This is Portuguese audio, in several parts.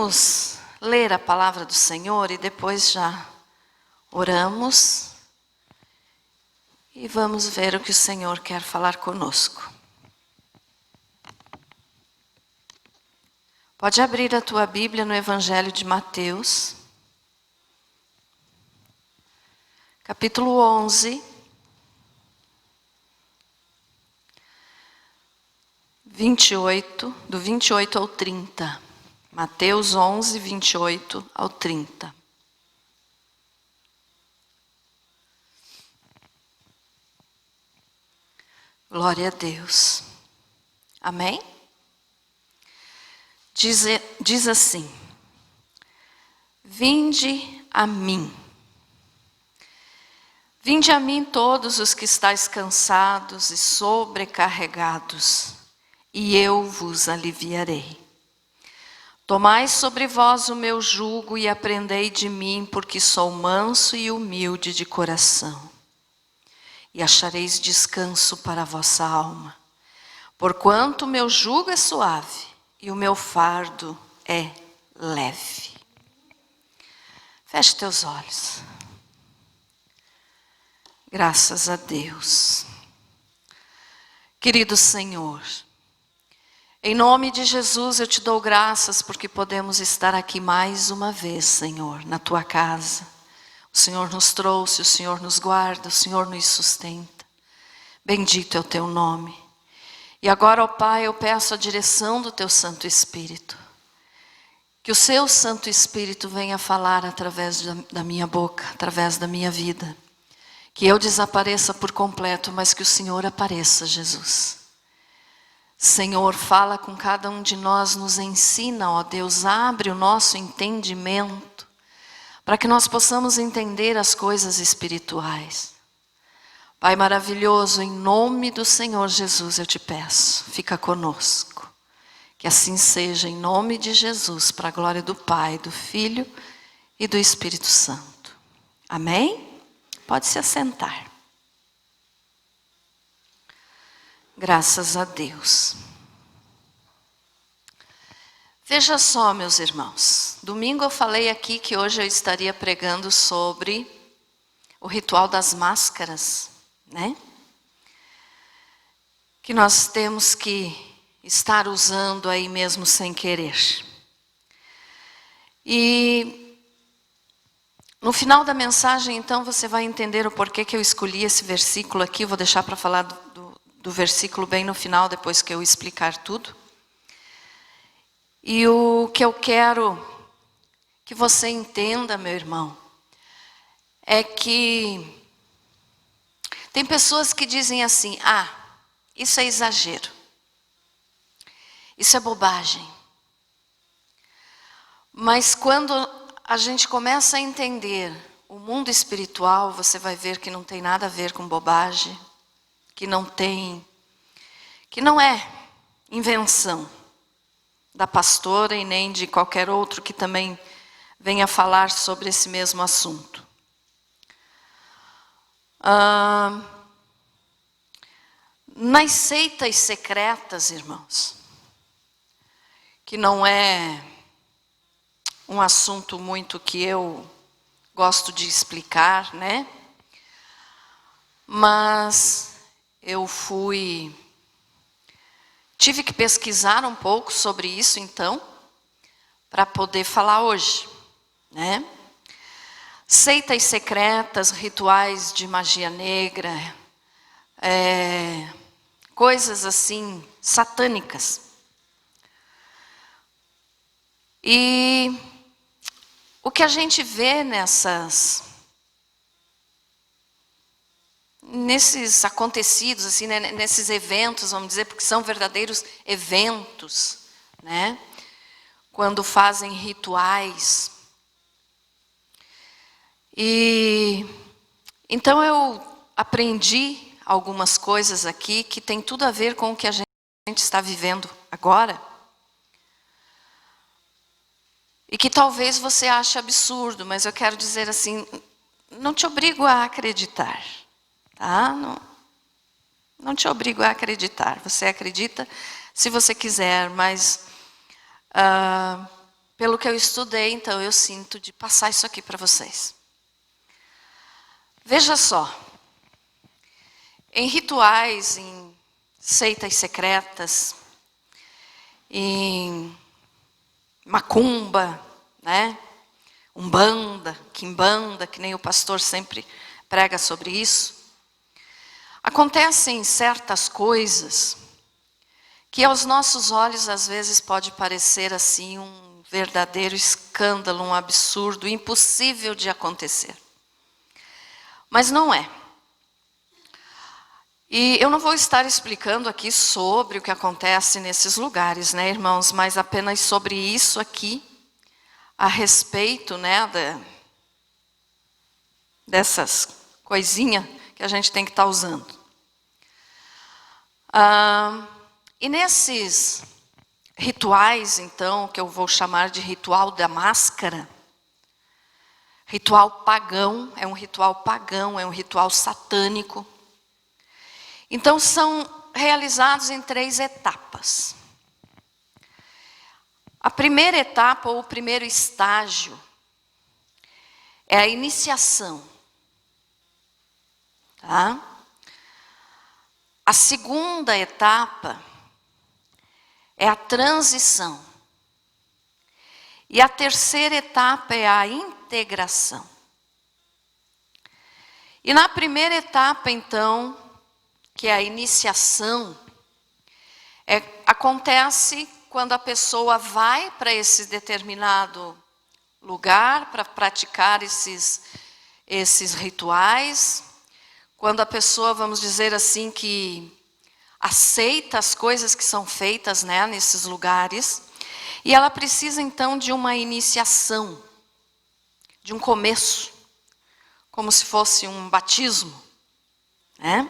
vamos ler a palavra do Senhor e depois já oramos e vamos ver o que o Senhor quer falar conosco. Pode abrir a tua Bíblia no Evangelho de Mateus, capítulo 11, 28, do 28 ao 30. Mateus 11, 28 ao 30. Glória a Deus. Amém? Diz assim: Vinde a mim. Vinde a mim todos os que estáis cansados e sobrecarregados, e eu vos aliviarei. Tomai sobre vós o meu jugo e aprendei de mim, porque sou manso e humilde de coração. E achareis descanso para a vossa alma. Porquanto o meu jugo é suave e o meu fardo é leve. Feche teus olhos. Graças a Deus. Querido Senhor, em nome de Jesus eu te dou graças porque podemos estar aqui mais uma vez, Senhor, na tua casa. O Senhor nos trouxe, o Senhor nos guarda, o Senhor nos sustenta. Bendito é o teu nome. E agora, ó Pai, eu peço a direção do teu Santo Espírito. Que o seu Santo Espírito venha falar através da minha boca, através da minha vida. Que eu desapareça por completo, mas que o Senhor apareça, Jesus. Senhor, fala com cada um de nós, nos ensina, ó Deus, abre o nosso entendimento, para que nós possamos entender as coisas espirituais. Pai maravilhoso, em nome do Senhor Jesus eu te peço, fica conosco. Que assim seja, em nome de Jesus, para a glória do Pai, do Filho e do Espírito Santo. Amém? Pode se assentar. Graças a Deus. Veja só, meus irmãos. Domingo eu falei aqui que hoje eu estaria pregando sobre o ritual das máscaras, né? Que nós temos que estar usando aí mesmo sem querer. E no final da mensagem, então, você vai entender o porquê que eu escolhi esse versículo aqui. Vou deixar para falar do versículo bem no final, depois que eu explicar tudo. E o que eu quero que você entenda, meu irmão, é que tem pessoas que dizem assim: isso é exagero, isso é bobagem. Mas quando a gente começa a entender o mundo espiritual, você vai ver que não tem nada a ver com bobagem, que não é invenção da pastora e nem de qualquer outro que também venha falar sobre esse mesmo assunto. Nas seitas secretas, irmãos, que não é um assunto muito que eu gosto de explicar, né? Mas eu tive que pesquisar um pouco sobre isso, então, para poder falar hoje, né? Seitas secretas, rituais de magia negra, coisas assim, satânicas. E o que a gente vê nesses acontecidos, assim, né, nesses eventos, vamos dizer, porque são verdadeiros eventos, né? Quando fazem rituais. E então eu aprendi algumas coisas aqui que tem tudo a ver com o que a gente está vivendo agora. E que talvez você ache absurdo, mas eu quero dizer assim, não te obrigo a acreditar. Tá? Não te obrigo a acreditar. Você acredita se você quiser, mas pelo que eu estudei, então eu sinto de passar isso aqui para vocês. Veja só, em rituais, em seitas secretas, em macumba, né? Umbanda, quimbanda, que nem o pastor sempre prega sobre isso. Acontecem certas coisas que aos nossos olhos às vezes pode parecer assim um verdadeiro escândalo, um absurdo, impossível de acontecer. Mas não é. E eu não vou estar explicando aqui sobre o que acontece nesses lugares, né, irmãos, mas apenas sobre isso aqui, a respeito, né, dessas coisinhas que a gente tem que estar usando. E nesses rituais, então, que eu vou chamar de ritual da máscara, ritual pagão, é um ritual satânico. Então, são realizados em 3 etapas. A primeira etapa, ou o primeiro estágio, é a iniciação. Tá? A segunda etapa é a transição. E a terceira etapa é a integração. E na primeira etapa, então, que é a iniciação, acontece quando a pessoa vai para esse determinado lugar para praticar esses rituais, quando a pessoa, vamos dizer assim, que aceita as coisas que são feitas, né, nesses lugares, e ela precisa então de uma iniciação, de um começo, como se fosse um batismo, né?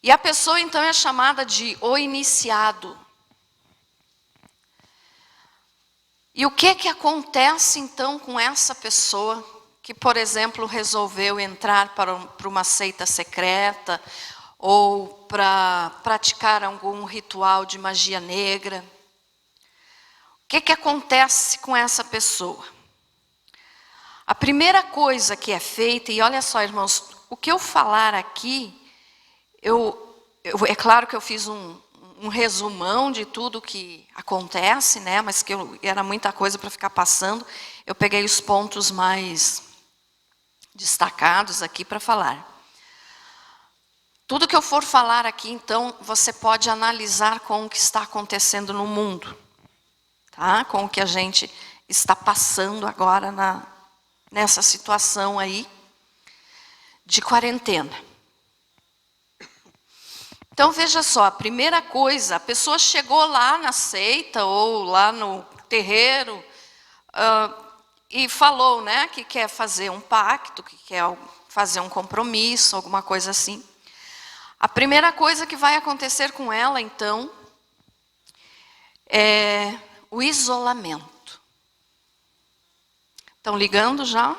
E a pessoa então é chamada de o iniciado. E o que acontece então com essa pessoa que, por exemplo, resolveu entrar para uma seita secreta ou para praticar algum ritual de magia negra? O que acontece com essa pessoa? A primeira coisa que é feita, e olha só, irmãos, o que eu falar aqui, é claro que eu fiz um resumão de tudo que acontece, né? Mas que era muita coisa para ficar passando. Eu peguei os pontos mais destacados aqui para falar. Tudo que eu for falar aqui, então, você pode analisar com o que está acontecendo no mundo, tá? Com o que a gente está passando agora nessa situação aí de quarentena. Então, veja só, a primeira coisa, a pessoa chegou lá na seita ou lá no terreiro e falou, né, que quer fazer um pacto, que quer fazer um compromisso, alguma coisa assim. A primeira coisa que vai acontecer com ela, então, é o isolamento. Estão ligando já?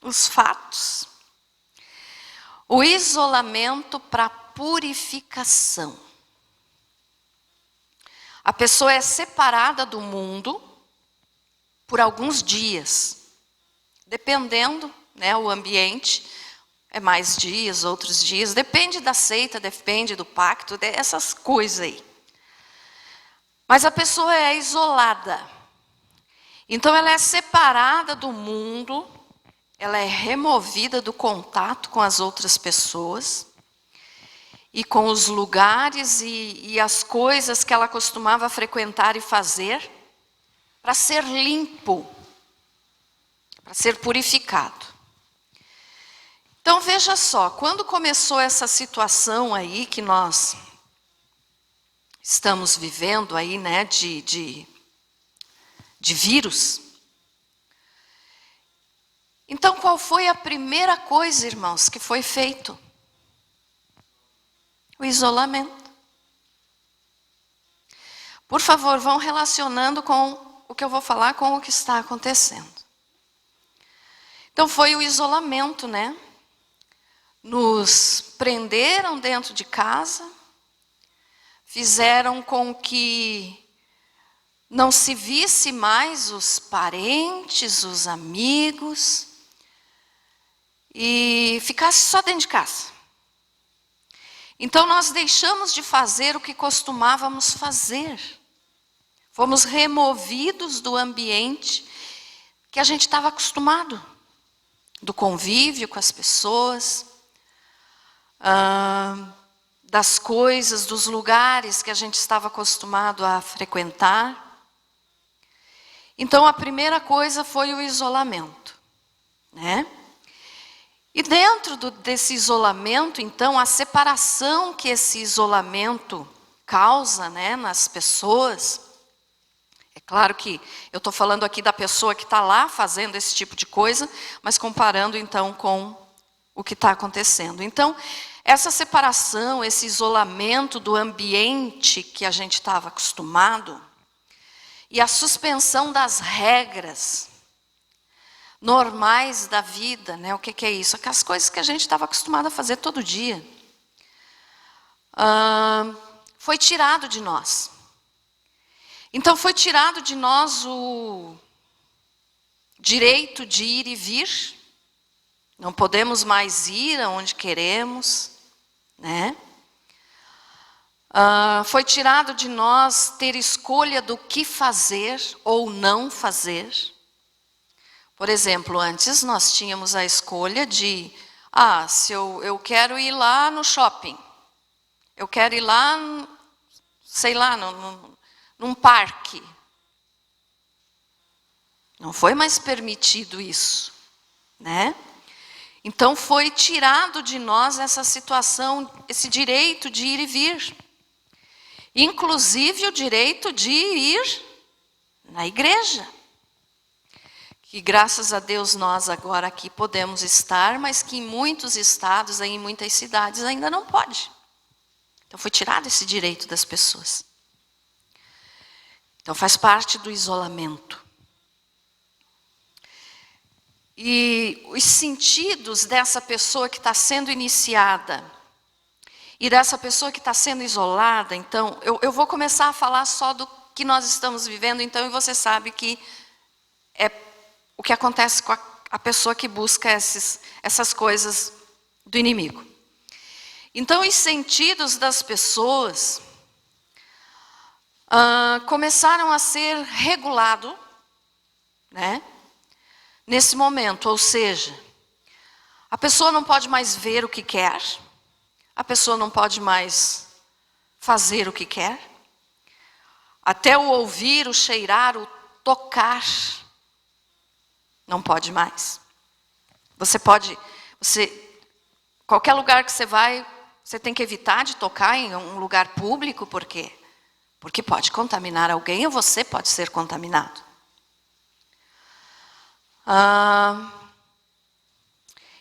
Os fatos. O isolamento para purificação. A pessoa é separada do mundo por alguns dias, dependendo, né, o ambiente, é mais dias, outros dias, depende da seita, depende do pacto, dessas coisas aí. Mas a pessoa é isolada. Então ela é separada do mundo, ela é removida do contato com as outras pessoas e com os lugares e as coisas que ela costumava frequentar e fazer para ser limpo, para ser purificado. Então veja só, quando começou essa situação aí que nós estamos vivendo aí, né, de vírus. Então, qual foi a primeira coisa, irmãos, que foi feito? O isolamento. Por favor, vão relacionando com o que eu vou falar com o que está acontecendo. Então, foi o isolamento, né? Nos prenderam dentro de casa, fizeram com que não se visse mais os parentes, os amigos, e ficasse só dentro de casa. Então nós deixamos de fazer o que costumávamos fazer. Fomos removidos do ambiente que a gente estava acostumado, do convívio com as pessoas, das coisas, dos lugares que a gente estava acostumado a frequentar. Então a primeira coisa foi o isolamento, né? E dentro desse isolamento, então, a separação que esse isolamento causa, né, nas pessoas. É claro que eu estou falando aqui da pessoa que está lá fazendo esse tipo de coisa, mas comparando então com o que está acontecendo. Então, essa separação, esse isolamento do ambiente que a gente estava acostumado, e a suspensão das regras normais da vida, né? O que é isso? Aquelas coisas que a gente estava acostumado a fazer todo dia. Foi tirado de nós. Então foi tirado de nós o direito de ir e vir. Não podemos mais ir aonde queremos, né? Foi tirado de nós ter escolha do que fazer ou não fazer. Por exemplo, antes nós tínhamos a escolha de, se eu quero ir lá no shopping, eu quero ir lá, sei lá, num parque. Não foi mais permitido isso, né? Então foi tirado de nós essa situação, esse direito de ir e vir. Inclusive o direito de ir na igreja. Que graças a Deus nós agora aqui podemos estar, mas que em muitos estados, em muitas cidades ainda não pode. Então foi tirado esse direito das pessoas. Então faz parte do isolamento. E os sentidos dessa pessoa que está sendo iniciada e dessa pessoa que está sendo isolada, então eu vou começar a falar só do que nós estamos vivendo, então, e você sabe que é o que acontece com a pessoa que busca essas coisas do inimigo. Então, os sentidos das pessoas começaram a ser regulados, né, nesse momento. Ou seja, a pessoa não pode mais ver o que quer, a pessoa não pode mais fazer o que quer, até o ouvir, o cheirar, o tocar, não pode mais. Qualquer lugar que você vai, você tem que evitar de tocar em um lugar público, por quê? Porque pode contaminar alguém ou você pode ser contaminado.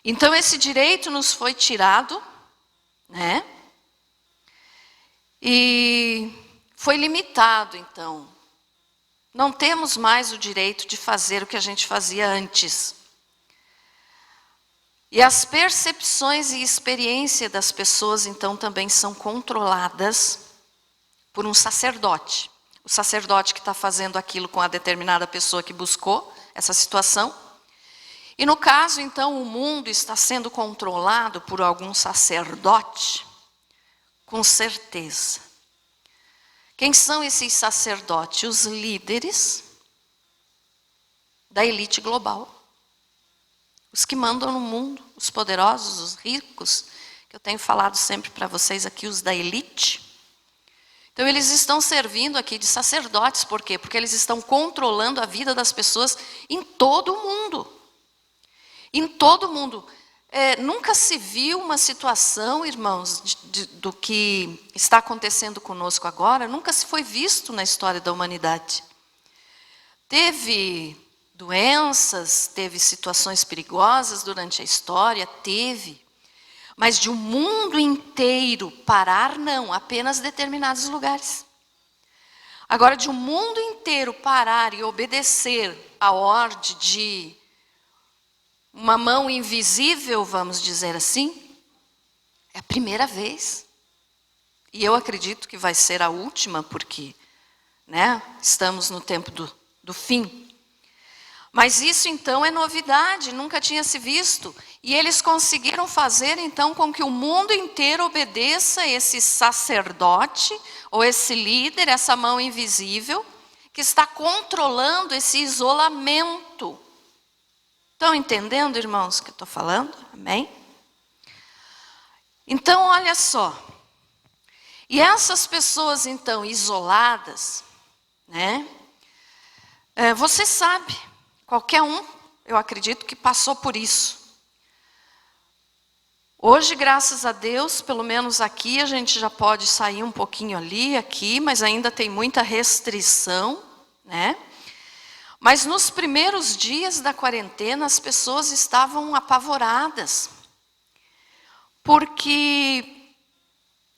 Então esse direito nos foi tirado, né? E foi limitado, então. Não temos mais o direito de fazer o que a gente fazia antes. E as percepções e experiência das pessoas, então, também são controladas por um sacerdote. O sacerdote que está fazendo aquilo com a determinada pessoa que buscou essa situação. E no caso, então, o mundo está sendo controlado por algum sacerdote, com certeza. Quem são esses sacerdotes? Os líderes da elite global. Os que mandam no mundo, os poderosos, os ricos, que eu tenho falado sempre para vocês aqui, os da elite. Então eles estão servindo aqui de sacerdotes, por quê? Porque eles estão controlando a vida das pessoas em todo o mundo. Em todo o mundo. Nunca se viu uma situação, irmãos, do que está acontecendo conosco agora, nunca se foi visto na história da humanidade. Teve doenças, teve situações perigosas durante a história, teve. Mas de um mundo inteiro parar, não, apenas determinados lugares. Agora, de um mundo inteiro parar e obedecer a ordem de uma mão invisível, vamos dizer assim, é a primeira vez. E eu acredito que vai ser a última, porque né? Estamos no tempo do fim. Mas isso então é novidade, nunca tinha se visto. E eles conseguiram fazer então com que o mundo inteiro obedeça esse sacerdote, ou esse líder, essa mão invisível, que está controlando esse isolamento. Estão entendendo, irmãos, o que eu estou falando? Amém? Então, olha só. E essas pessoas então isoladas, né? Você sabe, qualquer um, eu acredito que passou por isso. Hoje, graças a Deus, pelo menos aqui, a gente já pode sair um pouquinho ali, aqui, mas ainda tem muita restrição, né? Mas nos primeiros dias da quarentena, as pessoas estavam apavoradas. Porque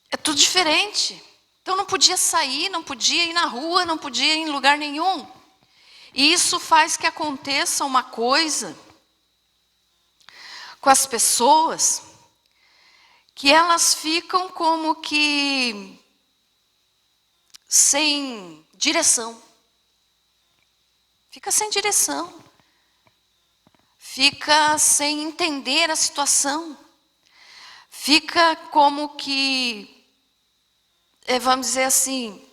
é tudo diferente. Então não podia sair, não podia ir na rua, não podia ir em lugar nenhum. E isso faz que aconteça uma coisa com as pessoas, que elas ficam como que sem direção. Fica sem direção. Fica sem entender a situação. Fica como que, vamos dizer assim,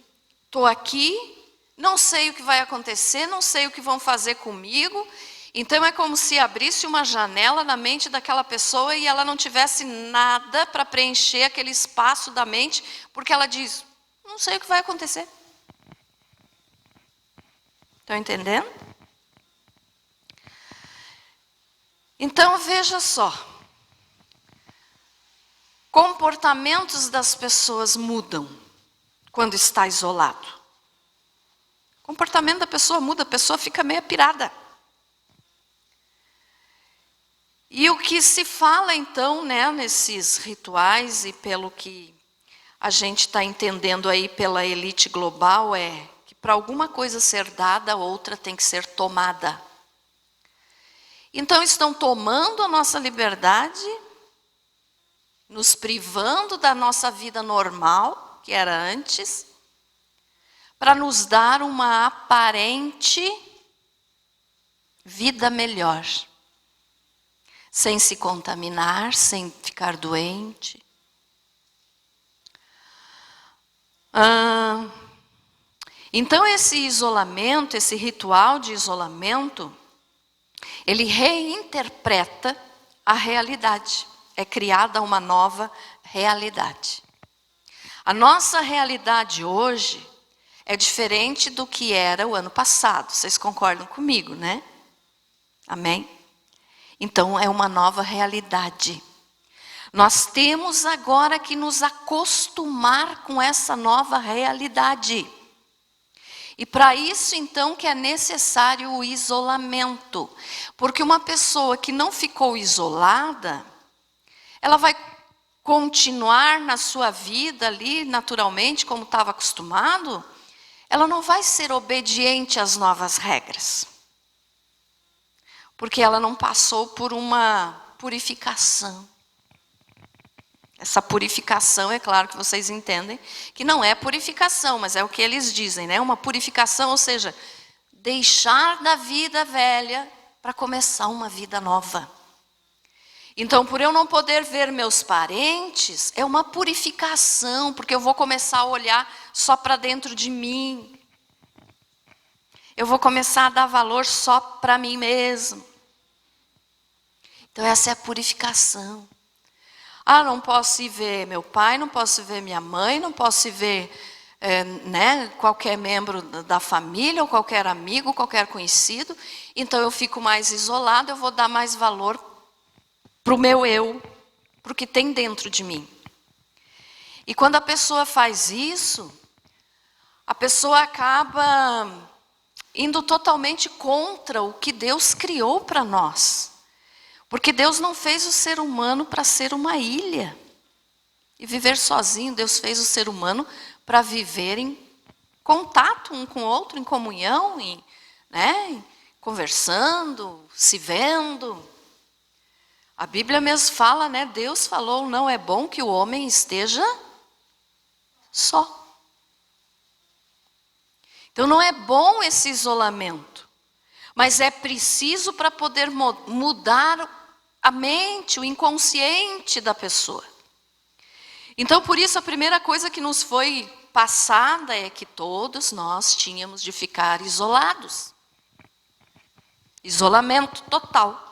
estou aqui, não sei o que vai acontecer, não sei o que vão fazer comigo. Então é como se abrisse uma janela na mente daquela pessoa e ela não tivesse nada para preencher aquele espaço da mente, porque ela diz, não sei o que vai acontecer. Estão entendendo? Então veja só. Comportamentos das pessoas mudam quando está isolado. O comportamento da pessoa muda, a pessoa fica meio pirada. E o que se fala então, né, nesses rituais e pelo que a gente está entendendo aí pela elite global é que para alguma coisa ser dada, outra tem que ser tomada. Então estão tomando a nossa liberdade, nos privando da nossa vida normal, que era antes, para nos dar uma aparente vida melhor. Sem se contaminar, sem ficar doente. Então esse isolamento, esse ritual de isolamento, ele reinterpreta a realidade. É criada uma nova realidade. A nossa realidade hoje é diferente do que era o ano passado. Vocês concordam comigo, né? Amém? Então é uma nova realidade. Nós temos agora que nos acostumar com essa nova realidade. E para isso então que é necessário o isolamento. Porque uma pessoa que não ficou isolada, ela vai continuar na sua vida ali naturalmente, como estava acostumado, ela não vai ser obediente às novas regras. Porque ela não passou por uma purificação. Essa purificação, é claro que vocês entendem, que não é purificação, mas é o que eles dizem, né? Uma purificação, ou seja, deixar da vida velha para começar uma vida nova. Então, por eu não poder ver meus parentes, é uma purificação, porque eu vou começar a olhar só para dentro de mim. Eu vou começar a dar valor só para mim mesmo. Então essa é a purificação. Não posso ir ver meu pai, não posso ver minha mãe, não posso ir ver qualquer membro da família, ou qualquer amigo, qualquer conhecido. Então eu fico mais isolado, eu vou dar mais valor para o meu eu, para o que tem dentro de mim. E quando a pessoa faz isso, a pessoa acaba indo totalmente contra o que Deus criou para nós. Porque Deus não fez o ser humano para ser uma ilha e viver sozinho. Deus fez o ser humano para viver em contato um com o outro, em comunhão, conversando, se vendo. A Bíblia mesmo fala, né? Deus falou, não é bom que o homem esteja só. Então não é bom esse isolamento, mas é preciso para poder mudar a mente, o inconsciente da pessoa. Então por isso a primeira coisa que nos foi passada é que todos nós tínhamos de ficar isolados. Isolamento total.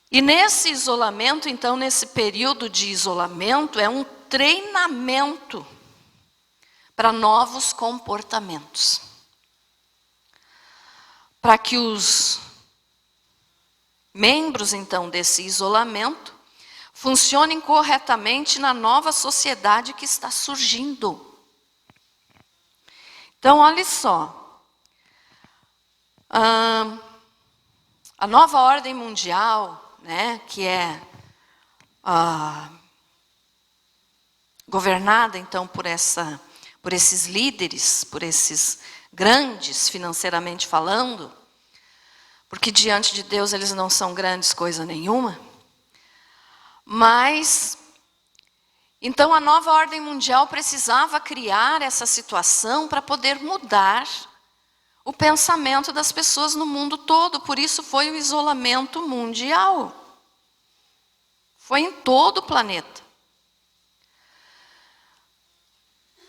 E nesse isolamento, então, nesse período de isolamento, é um treinamento para novos comportamentos. Para que os membros, então, desse isolamento funcionem corretamente na nova sociedade que está surgindo. Então, olha só. A nova ordem mundial, né, que é governada então por esses líderes, por esses grandes financeiramente falando, porque diante de Deus eles não são grandes coisa nenhuma, mas então a nova ordem mundial precisava criar essa situação para poder mudar o pensamento das pessoas no mundo todo. Por isso foi o isolamento mundial. Foi em todo o planeta.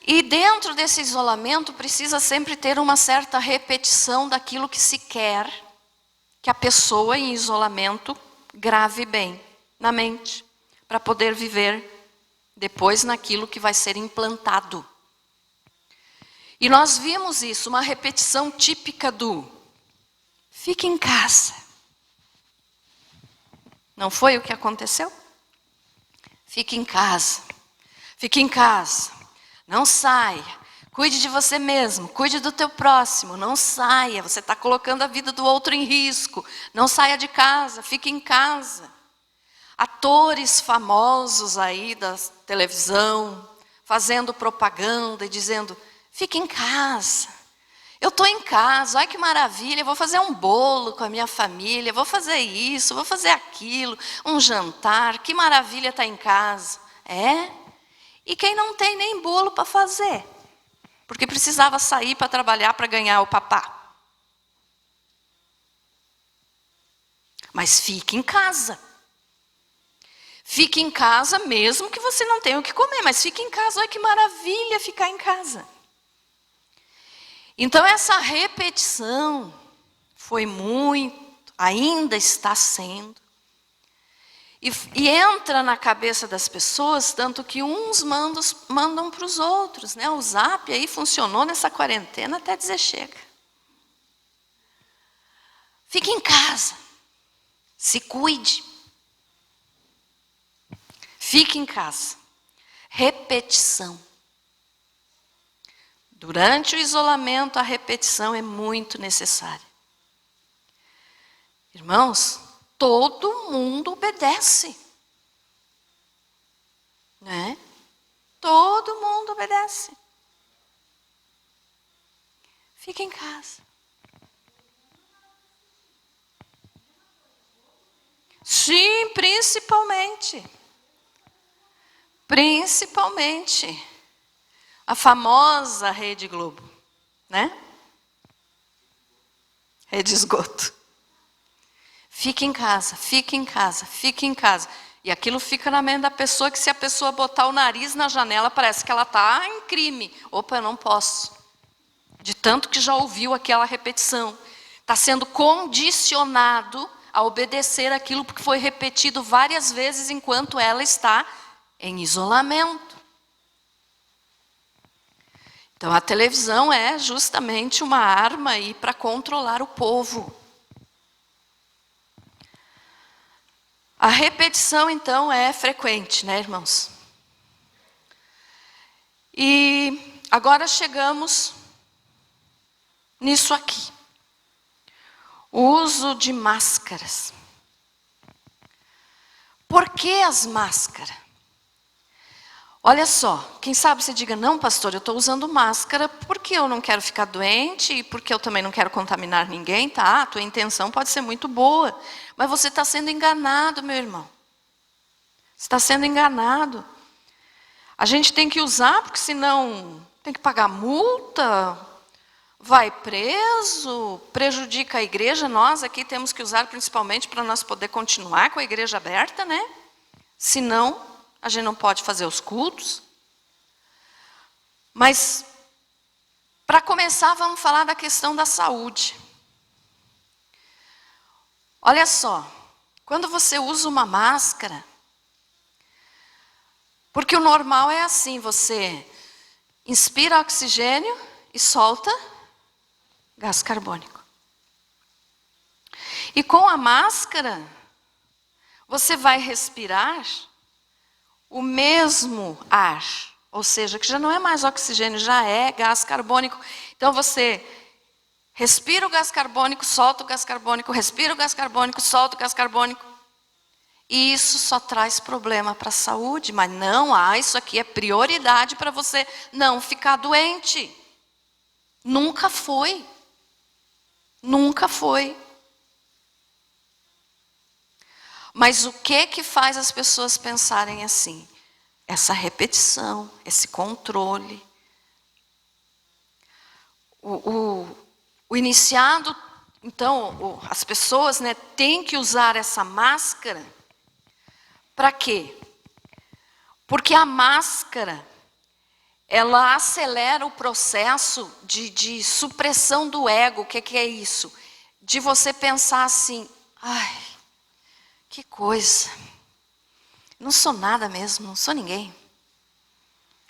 E dentro desse isolamento precisa sempre ter uma certa repetição daquilo que se quer que a pessoa em isolamento grave bem na mente, para poder viver depois naquilo que vai ser implantado. E nós vimos isso, uma repetição típica do fique em casa. Não foi o que aconteceu? Fique em casa. Fique em casa. Não saia. Cuide de você mesmo. Cuide do teu próximo. Não saia. Você está colocando a vida do outro em risco. Não saia de casa. Fique em casa. Atores famosos aí da televisão, fazendo propaganda e dizendo: fique em casa. Eu estou em casa, olha que maravilha, eu vou fazer um bolo com a minha família, vou fazer isso, vou fazer aquilo, um jantar, que maravilha estar em casa. É? E quem não tem nem bolo para fazer? Porque precisava sair para trabalhar para ganhar o papá. Mas fique em casa. Fique em casa mesmo que você não tenha o que comer, mas fique em casa, olha que maravilha ficar em casa. Então essa repetição foi muito, ainda está sendo, e entra na cabeça das pessoas, tanto que uns mandam para os outros, né? O Zap aí funcionou nessa quarentena até dizer chega. Fique em casa, se cuide. Fique em casa. Repetição. Durante o isolamento, a repetição é muito necessária. Irmãos, todo mundo obedece. Né? Todo mundo obedece. Fique em casa. Sim, principalmente. Principalmente a famosa Rede Globo, né? Rede Esgoto. Fique em casa, fique em casa, fique em casa. E aquilo fica na mente da pessoa que se a pessoa botar o nariz na janela, parece que ela está em crime. Opa, eu não posso. De tanto que já ouviu aquela repetição. Está sendo condicionado a obedecer aquilo que foi repetido várias vezes enquanto ela está em isolamento. Então a televisão é justamente uma arma aí para controlar o povo. A repetição então é frequente, né, irmãos? E agora chegamos nisso aqui. O uso de máscaras. Por que as máscaras? Olha só, quem sabe você diga, não pastor, eu estou usando máscara porque eu não quero ficar doente e porque eu também não quero contaminar ninguém, tá? A tua intenção pode ser muito boa, mas você está sendo enganado, meu irmão. Você está sendo enganado. A gente tem que usar porque senão tem que pagar multa, vai preso, prejudica a igreja. Nós aqui temos que usar principalmente para nós poder continuar com a igreja aberta, né? Senão, a gente não pode fazer os cultos. Mas, para começar, vamos falar da questão da saúde. Olha só, quando você usa uma máscara, porque o normal é assim, você inspira oxigênio e solta gás carbônico. E com a máscara, você vai respirar o mesmo ar, ou seja, que já não é mais oxigênio, já é gás carbônico. Então você respira o gás carbônico, solta o gás carbônico, respira o gás carbônico, solta o gás carbônico. E isso só traz problema para a saúde, mas não, isso aqui é prioridade para você não ficar doente. Nunca foi. Nunca foi. Mas o que faz as pessoas pensarem assim? Essa repetição, esse controle. O iniciado, então, as pessoas, né, têm que usar essa máscara. Para quê? Porque a máscara, ela acelera o processo de supressão do ego. O que é isso? De você pensar assim, ai, que coisa, não sou nada mesmo, não sou ninguém.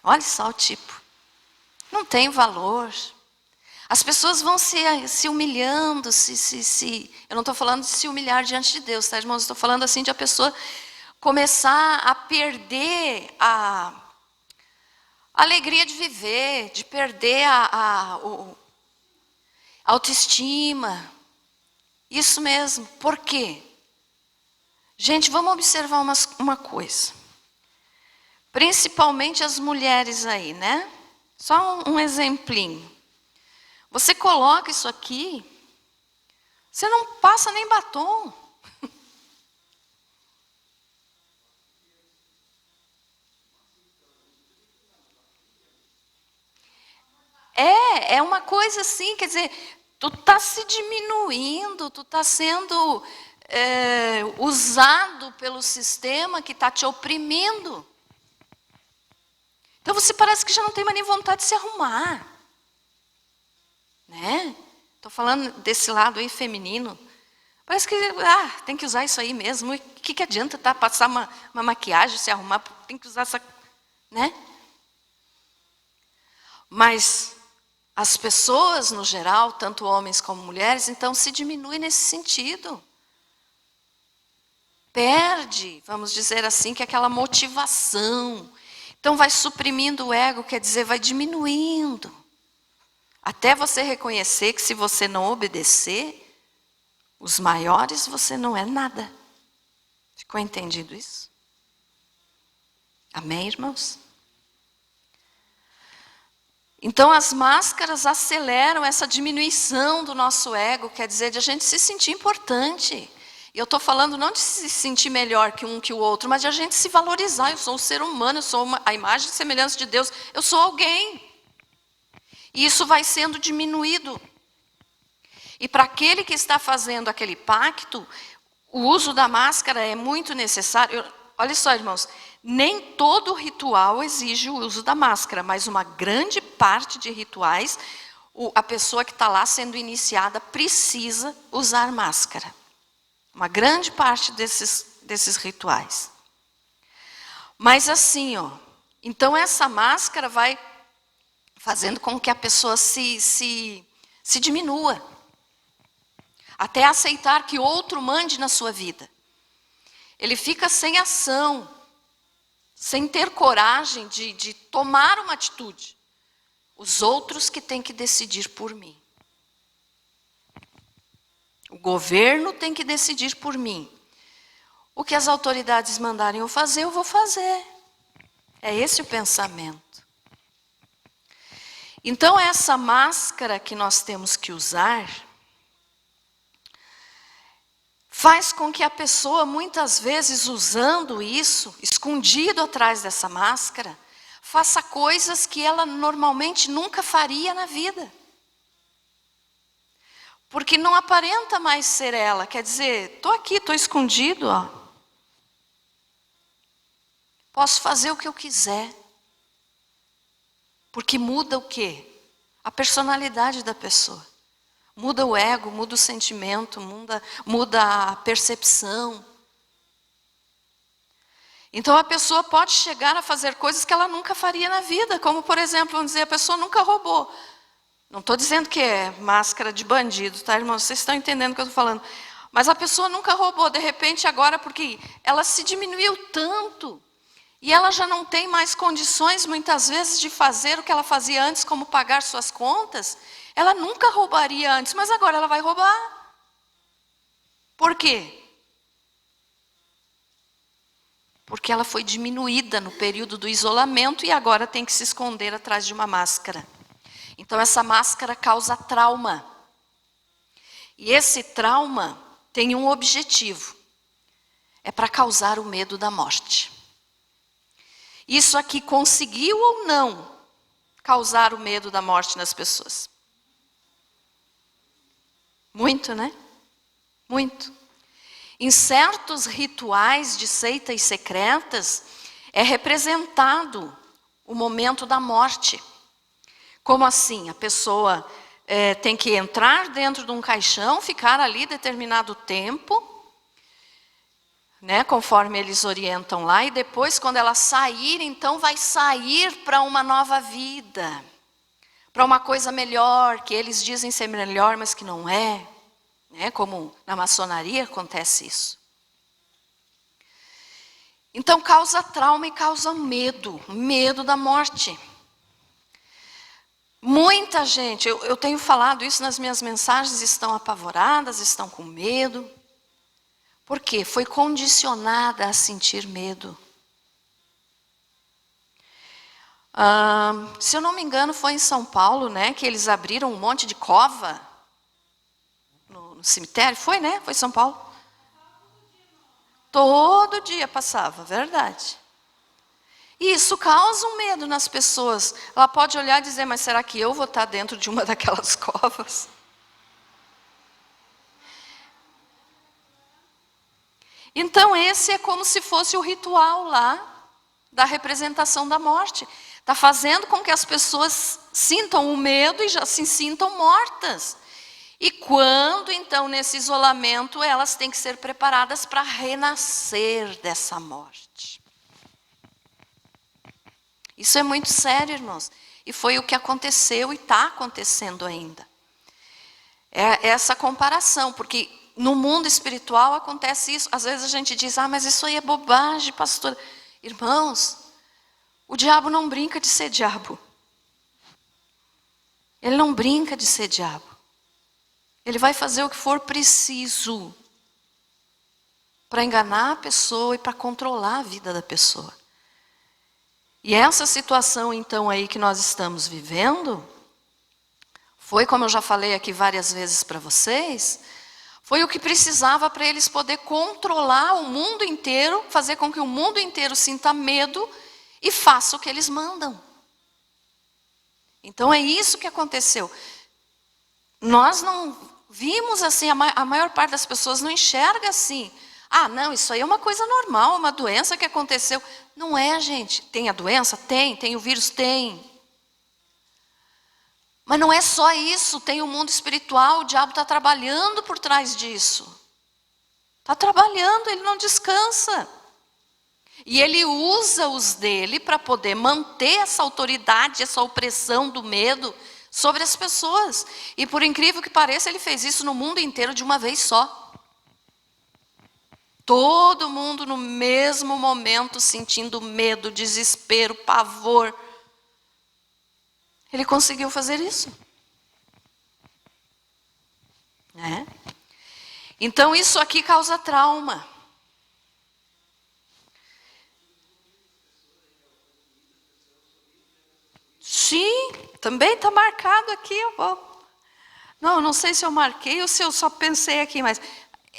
Olha só o tipo, não tem valor. As pessoas vão se humilhando, eu não estou falando de se humilhar diante de Deus, tá, irmãos? Estou falando assim de a pessoa começar a perder a alegria de viver, de perder a autoestima. Isso mesmo. Por quê? Gente, vamos observar uma coisa. Principalmente as mulheres aí, né? Só um exemplinho. Você coloca isso aqui, você não passa nem batom. É uma coisa assim, quer dizer, tu está se diminuindo, tu está sendo usado pelo sistema que está te oprimindo. Então você parece que já não tem mais nem vontade de se arrumar. Né? Estou falando desse lado aí feminino. Parece que tem que usar isso aí mesmo. O que adianta passar uma maquiagem, se arrumar? Tem que usar essa... Né? Mas as pessoas, no geral, tanto homens como mulheres, então se diminuem nesse sentido. Perde, vamos dizer assim, que é aquela motivação. Então vai suprimindo o ego, quer dizer, vai diminuindo. Até você reconhecer que se você não obedecer, os maiores, você não é nada. Ficou entendido isso? Amém, irmãos? Então as máscaras aceleram essa diminuição do nosso ego, quer dizer, de a gente se sentir importante. E eu estou falando não de se sentir melhor que um que o outro, mas de a gente se valorizar. Eu sou um ser humano, eu sou a imagem e semelhança de Deus, eu sou alguém. E isso vai sendo diminuído. E para aquele que está fazendo aquele pacto, o uso da máscara é muito necessário. Olha só, irmãos, nem todo ritual exige o uso da máscara, mas uma grande parte de rituais, a pessoa que está lá sendo iniciada precisa usar máscara. Uma grande parte desses rituais. Mas assim, então essa máscara vai fazendo com que a pessoa se diminua. Até aceitar que outro mande na sua vida. Ele fica sem ação, sem ter coragem de tomar uma atitude. Os outros que têm que decidir por mim. O governo tem que decidir por mim. O que as autoridades mandarem eu fazer, eu vou fazer. É esse o pensamento. Então, essa máscara que nós temos que usar faz com que a pessoa, muitas vezes, usando isso, escondido atrás dessa máscara, faça coisas que ela normalmente nunca faria na vida. Porque não aparenta mais ser ela. Quer dizer, estou aqui, estou escondido, ó. Posso fazer o que eu quiser. Porque muda o quê? A personalidade da pessoa. Muda o ego, muda o sentimento, muda a percepção. Então a pessoa pode chegar a fazer coisas que ela nunca faria na vida. Como, por exemplo, vamos dizer, a pessoa nunca roubou. Não estou dizendo que é máscara de bandido, tá, irmãos? Vocês estão entendendo o que eu estou falando. Mas a pessoa nunca roubou, de repente agora, porque ela se diminuiu tanto, e ela já não tem mais condições, muitas vezes, de fazer o que ela fazia antes, como pagar suas contas. Ela nunca roubaria antes, mas agora ela vai roubar. Por quê? Porque ela foi diminuída no período do isolamento e agora tem que se esconder atrás de uma máscara. Então essa máscara causa trauma. E esse trauma tem um objetivo. É para causar o medo da morte. Isso aqui conseguiu ou não causar o medo da morte nas pessoas? Muito, né? Muito. Em certos rituais de seitas secretas, é representado o momento da morte. Como assim? A pessoa tem que entrar dentro de um caixão, ficar ali determinado tempo, né, conforme eles orientam lá, e depois, quando ela sair, então vai sair para uma nova vida, para uma coisa melhor, que eles dizem ser melhor, mas que não é, né, como na maçonaria acontece isso. Então causa trauma e causa medo da morte. Muita gente, eu tenho falado isso nas minhas mensagens, estão apavoradas, estão com medo. Por quê? Foi condicionada a sentir medo. Se eu não me engano, foi em São Paulo, né, que eles abriram um monte de cova no cemitério. Foi, né? Foi em São Paulo. Todo dia passava, verdade. E isso causa um medo nas pessoas. Ela pode olhar e dizer, mas será que eu vou estar dentro de uma daquelas covas? Então esse é como se fosse o ritual lá da representação da morte. Está fazendo com que as pessoas sintam o medo e já se sintam mortas. E quando então nesse isolamento elas têm que ser preparadas para renascer dessa morte. Isso é muito sério, irmãos. E foi o que aconteceu e está acontecendo ainda. É essa comparação, porque no mundo espiritual acontece isso. Às vezes a gente diz, mas isso aí é bobagem, pastor. Irmãos, o diabo não brinca de ser diabo. Ele não brinca de ser diabo. Ele vai fazer o que for preciso para enganar a pessoa e para controlar a vida da pessoa. E essa situação, então, aí que nós estamos vivendo, foi, como eu já falei aqui várias vezes para vocês, foi o que precisava para eles poderem controlar o mundo inteiro, fazer com que o mundo inteiro sinta medo e faça o que eles mandam. Então é isso que aconteceu. Nós não vimos assim, a maior parte das pessoas não enxerga assim. Não, isso aí é uma coisa normal, uma doença que aconteceu. Não é, gente. Tem a doença? Tem o vírus? Tem. Mas não é só isso, tem o mundo espiritual, o diabo está trabalhando por trás disso. Está trabalhando, ele não descansa. E ele usa os dele para poder manter essa autoridade, essa opressão do medo sobre as pessoas. E por incrível que pareça, ele fez isso no mundo inteiro de uma vez só. Todo mundo no mesmo momento sentindo medo, desespero, pavor. Ele conseguiu fazer isso. Né? Então isso aqui causa trauma. Sim, também está marcado aqui. Não sei se eu marquei ou se eu só pensei aqui, mas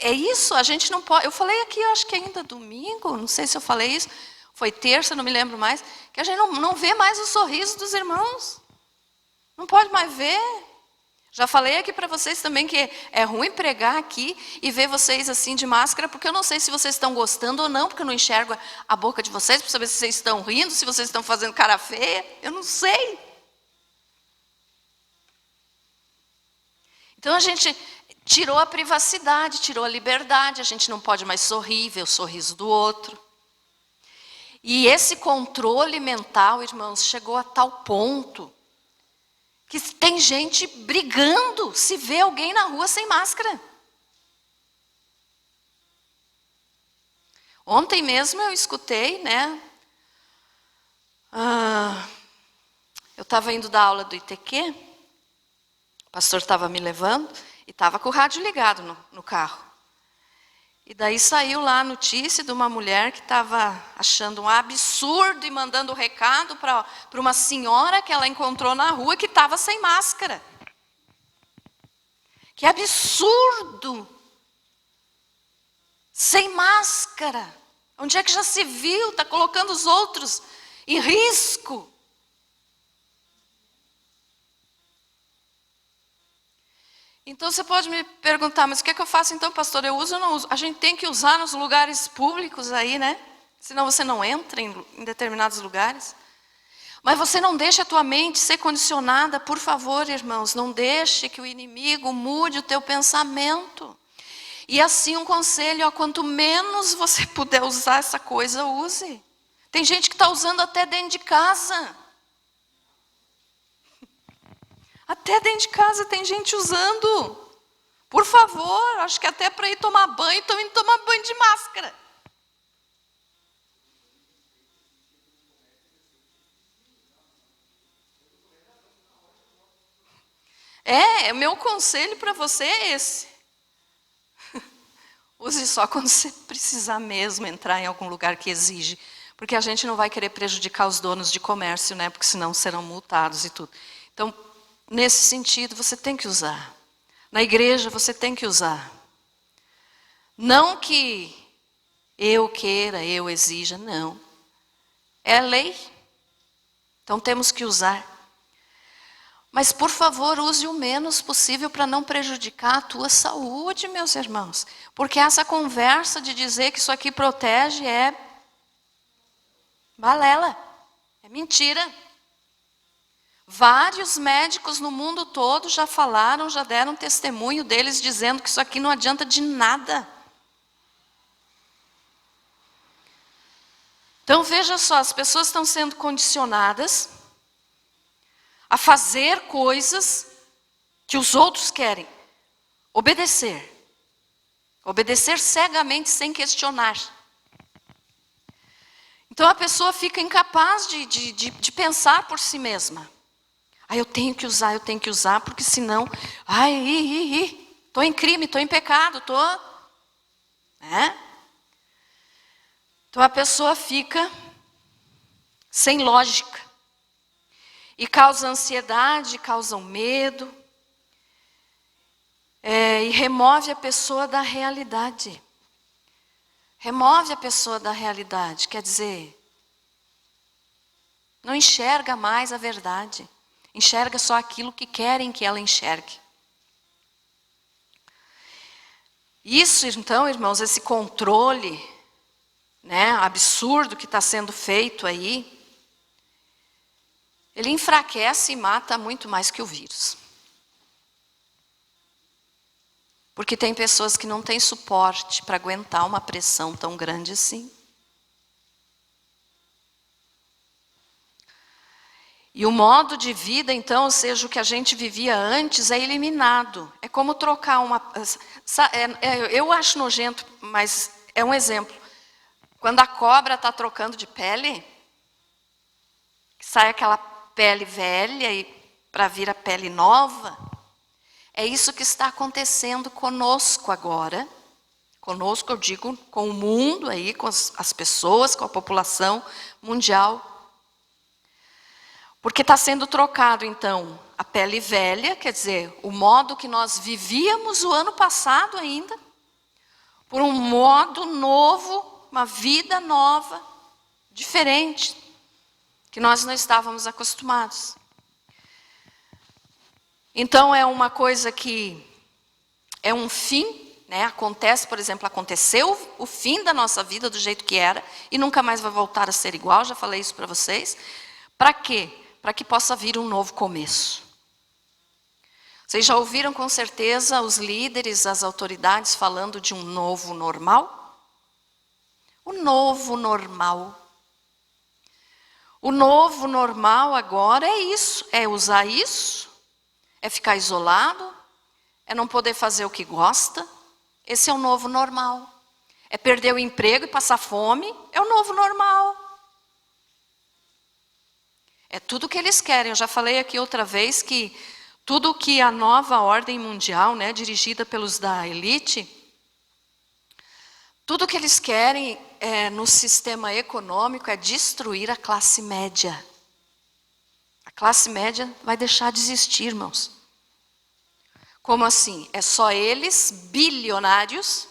é isso, a gente não pode. Eu falei aqui, acho que ainda domingo, não sei se eu falei isso. foi terça, não me lembro mais, que a gente não vê mais o sorriso dos irmãos. Não pode mais ver. Já falei aqui para vocês também que é ruim pregar aqui e ver vocês assim de máscara, porque eu não sei se vocês estão gostando ou não, porque eu não enxergo a boca de vocês para saber se vocês estão rindo, se vocês estão fazendo cara feia. Eu não sei. Então a gente tirou a privacidade, tirou a liberdade, a gente não pode mais sorrir, ver o sorriso do outro. E esse controle mental, irmãos, chegou a tal ponto que tem gente brigando se vê alguém na rua sem máscara. Ontem mesmo eu escutei, né? Eu estava indo dar aula do ITQ, o pastor estava me levando e estava com o rádio ligado no carro. E daí saiu lá a notícia de uma mulher que estava achando um absurdo e mandando recado para uma senhora que ela encontrou na rua que estava sem máscara. Que absurdo! Sem máscara. Onde é que já se viu? Está colocando os outros em risco. Então você pode me perguntar, mas o que é que eu faço então, pastor? Eu uso ou não uso? A gente tem que usar nos lugares públicos aí, né? Senão você não entra em determinados lugares. Mas você não deixe a tua mente ser condicionada, por favor, irmãos. Não deixe que o inimigo mude o teu pensamento. E assim um conselho, ó, quanto menos você puder usar essa coisa, use. Tem gente que está usando até dentro de casa. Até dentro de casa tem gente usando. Por favor, acho que até para ir tomar banho, estão indo tomar banho de máscara. O meu conselho para você é esse. Use só quando você precisar mesmo entrar em algum lugar que exige. Porque a gente não vai querer prejudicar os donos de comércio, né? Porque senão serão multados e tudo. Então, nesse sentido, você tem que usar. Na igreja, você tem que usar. Não que eu queira, eu exija, não. É lei. Então, temos que usar. Mas, por favor, use o menos possível para não prejudicar a tua saúde, meus irmãos. Porque essa conversa de dizer que isso aqui protege é balela, é mentira. Vários médicos no mundo todo já falaram, já deram testemunho deles dizendo que isso aqui não adianta de nada. Então veja só, as pessoas estão sendo condicionadas a fazer coisas que os outros querem. Obedecer. Obedecer cegamente sem questionar. Então a pessoa fica incapaz de pensar por si mesma. Eu tenho que usar, porque senão, estou em crime, estou em pecado, estou... Então a pessoa fica sem lógica. E causa ansiedade, causa um medo. E remove a pessoa da realidade. Remove a pessoa da realidade, quer dizer, não enxerga mais a verdade. Enxerga só aquilo que querem que ela enxergue. Isso, então, irmãos, esse controle, né, absurdo que está sendo feito aí, ele enfraquece e mata muito mais que o vírus. Porque tem pessoas que não têm suporte para aguentar uma pressão tão grande assim. E o modo de vida, então, ou seja, o que a gente vivia antes, é eliminado. É como trocar uma... Eu acho nojento, mas é um exemplo. Quando a cobra está trocando de pele, sai aquela pele velha e para vir a pele nova, é isso que está acontecendo conosco agora. Conosco, eu digo, com o mundo aí, com as pessoas, com a população mundial. Porque está sendo trocado, então, a pele velha, quer dizer, o modo que nós vivíamos o ano passado ainda, por um modo novo, uma vida nova, diferente, que nós não estávamos acostumados. Então é uma coisa que é um fim, né? Acontece, por exemplo, aconteceu o fim da nossa vida do jeito que era e nunca mais vai voltar a ser igual, já falei isso para vocês. Para quê? Para que possa vir um novo começo. Vocês já ouviram com certeza os líderes, as autoridades falando de um novo normal? O novo normal. O novo normal agora é isso, é usar isso, é ficar isolado, é não poder fazer o que gosta. Esse é o novo normal. É perder o emprego e passar fome, é o novo normal. É tudo o que eles querem. Eu já falei aqui outra vez que tudo que a nova ordem mundial, né, dirigida pelos da elite, tudo que eles querem no sistema econômico é destruir a classe média. A classe média vai deixar de existir, irmãos. Como assim? É só eles, bilionários,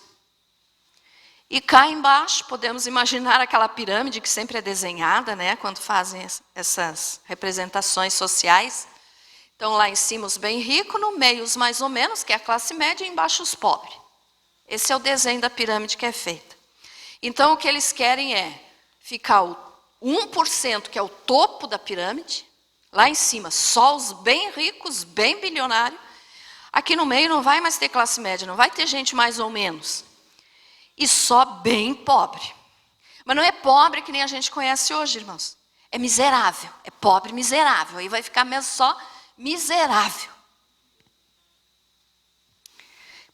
e cá embaixo podemos imaginar aquela pirâmide que sempre é desenhada, né, quando fazem essas representações sociais. Então lá em cima os bem ricos, no meio os mais ou menos, que é a classe média, e embaixo os pobres. Esse é o desenho da pirâmide que é feita. Então o que eles querem é ficar o 1%, que é o topo da pirâmide, lá em cima só os bem ricos, bem bilionários. Aqui no meio não vai mais ter classe média, não vai ter gente mais ou menos. E só bem pobre. Mas não é pobre que nem a gente conhece hoje, irmãos. É miserável, é pobre miserável. Aí vai ficar mesmo só miserável.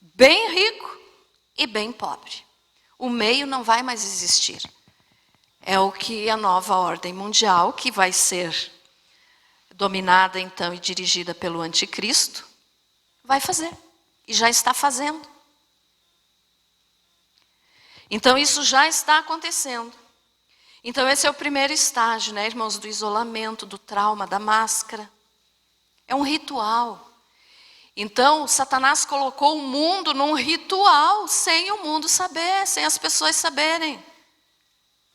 Bem rico e bem pobre. O meio não vai mais existir. É o que a nova ordem mundial, que vai ser dominada então e dirigida pelo anticristo, vai fazer. E já está fazendo. Então isso já está acontecendo. Então esse é o primeiro estágio, né, irmãos, do isolamento, do trauma, da máscara. É um ritual. Então, Satanás colocou o mundo num ritual, sem o mundo saber, sem as pessoas saberem.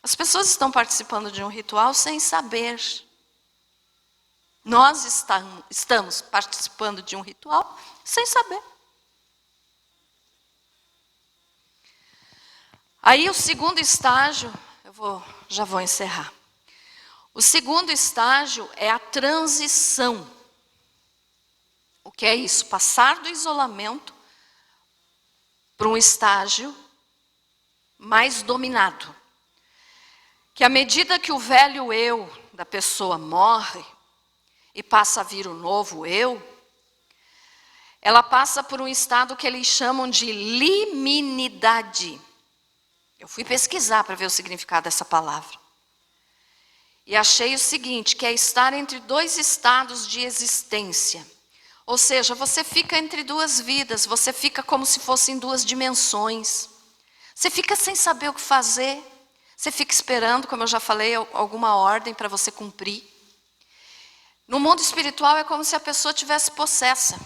As pessoas estão participando de um ritual sem saber. Nós estamos participando de um ritual sem saber. Aí o segundo estágio, já vou encerrar. O segundo estágio é a transição. O que é isso? Passar do isolamento para um estágio mais dominado. Que à medida que o velho eu da pessoa morre e passa a vir o novo eu, ela passa por um estado que eles chamam de liminidade. Eu fui pesquisar para ver o significado dessa palavra. E achei o seguinte, que é estar entre dois estados de existência. Ou seja, você fica entre duas vidas, você fica como se fossem duas dimensões. Você fica sem saber o que fazer, você fica esperando, como eu já falei, alguma ordem para você cumprir. No mundo espiritual é como se a pessoa tivesse possessa.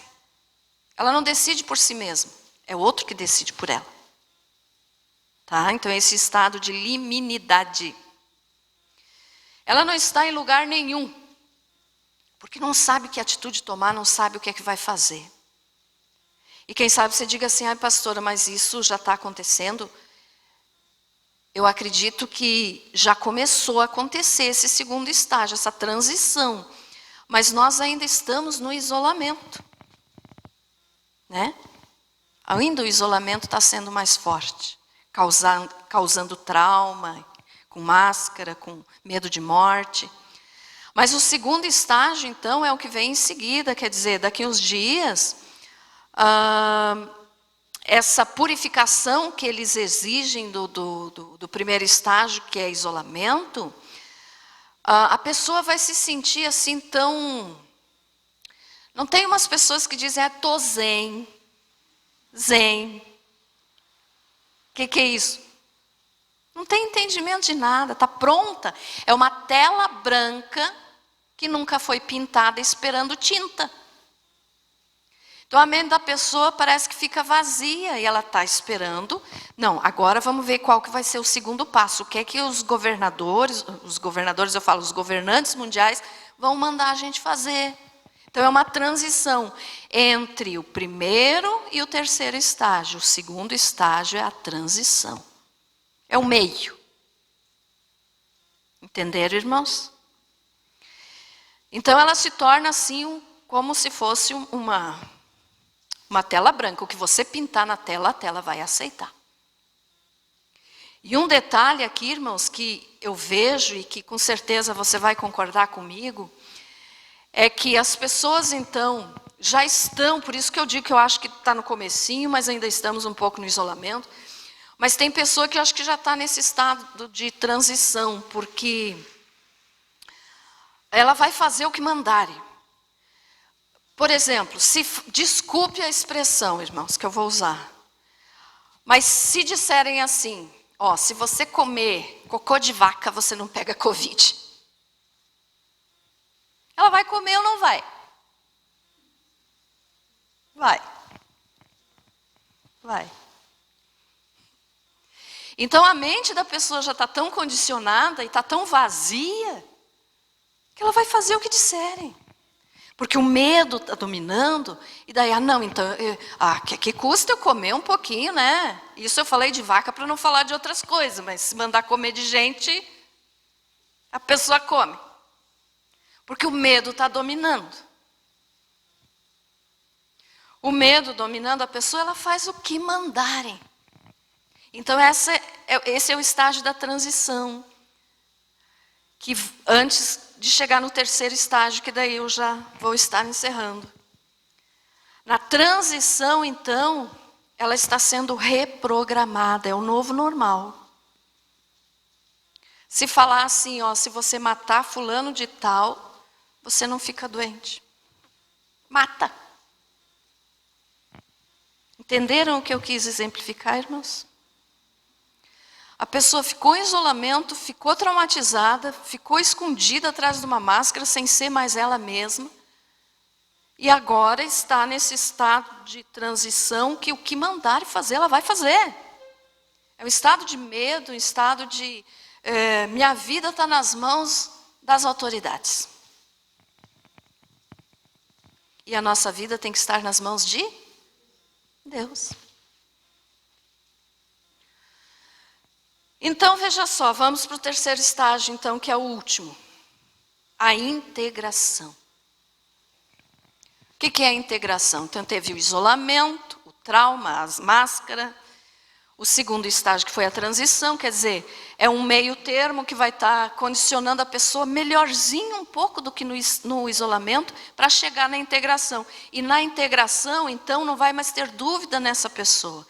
Ela não decide por si mesma, é o outro que decide por ela. Tá? Então esse estado de liminidade. Ela não está em lugar nenhum. Porque não sabe que atitude tomar, não sabe o que é que vai fazer. E quem sabe você diga assim, ai pastora, mas isso já está acontecendo? Eu acredito que já começou a acontecer esse segundo estágio, essa transição. Mas nós ainda estamos no isolamento. Né? Ainda o isolamento está sendo mais forte. Causando trauma, com máscara, com medo de morte. Mas o segundo estágio, então, é o que vem em seguida, quer dizer, daqui uns dias, essa purificação que eles exigem do primeiro estágio, que é isolamento, a pessoa vai se sentir assim tão... Não tem umas pessoas que dizem, tô zen. Zen. O que é isso? Não tem entendimento de nada, está pronta. É uma tela branca que nunca foi pintada esperando tinta. Então a mente da pessoa parece que fica vazia e ela está esperando. Não, agora vamos ver qual que vai ser o segundo passo. O que é que os governadores eu falo, os governantes mundiais vão mandar a gente fazer. Então é uma transição entre o primeiro e o terceiro estágio. O segundo estágio é a transição. É o meio. Entenderam, irmãos? Então ela se torna assim como se fosse uma tela branca. O que você pintar na tela, a tela vai aceitar. E um detalhe aqui, irmãos, que eu vejo e que com certeza você vai concordar comigo, é que as pessoas então já estão, por isso que eu digo que eu acho que está no comecinho, mas ainda estamos um pouco no isolamento, mas tem pessoa que eu acho que já está nesse estado de transição, porque ela vai fazer o que mandarem. Por exemplo, desculpe a expressão, irmãos, que eu vou usar. Mas se disserem assim, ó, se você comer cocô de vaca, você não pega Covid. Ela vai comer ou não vai? Vai. Vai. Então a mente da pessoa já está tão condicionada e está tão vazia, que ela vai fazer o que disserem. Porque o medo está dominando, e daí, não, então, que custa eu comer um pouquinho, né? Isso eu falei de vaca para não falar de outras coisas, mas se mandar comer de gente, a pessoa come. Porque o medo está dominando. O medo dominando a pessoa, ela faz o que mandarem. Então esse é o estágio da transição. Que antes de chegar no terceiro estágio, que daí eu já vou estar encerrando. Na transição, então, ela está sendo reprogramada, é o novo normal. Se falar assim, ó, se você matar fulano de tal, você não fica doente. Mata. Entenderam o que eu quis exemplificar, irmãos? A pessoa ficou em isolamento, ficou traumatizada, ficou escondida atrás de uma máscara, sem ser mais ela mesma. E agora está nesse estado de transição que o que mandar fazer, ela vai fazer. É um estado de medo, um estado de... minha vida está nas mãos das autoridades. E a nossa vida tem que estar nas mãos de Deus. Então, veja só, vamos para o terceiro estágio, então, que é o último. A integração. O que é a integração? Então, teve o isolamento, o trauma, as máscaras. O segundo estágio, que foi a transição, quer dizer, é um meio termo que vai estar condicionando a pessoa melhorzinho um pouco do que no isolamento, para chegar na integração. E na integração, então, não vai mais ter dúvida nessa pessoa.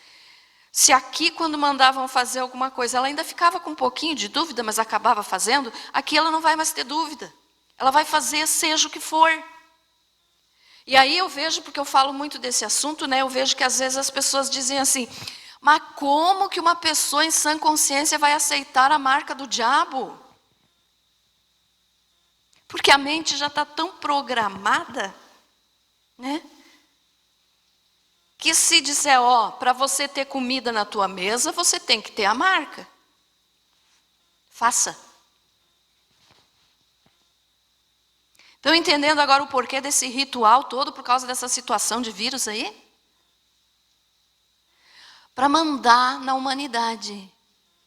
Se aqui, quando mandavam fazer alguma coisa, ela ainda ficava com um pouquinho de dúvida, mas acabava fazendo, aqui ela não vai mais ter dúvida. Ela vai fazer seja o que for. E aí eu vejo, porque eu falo muito desse assunto, né? Eu vejo que às vezes as pessoas dizem assim, mas como que uma pessoa em sã consciência vai aceitar a marca do diabo? Porque a mente já está tão programada, né? Que se disser, ó, para você ter comida na tua mesa, você tem que ter a marca. Faça. Estão entendendo agora o porquê desse ritual todo por causa dessa situação de vírus aí? Para mandar na humanidade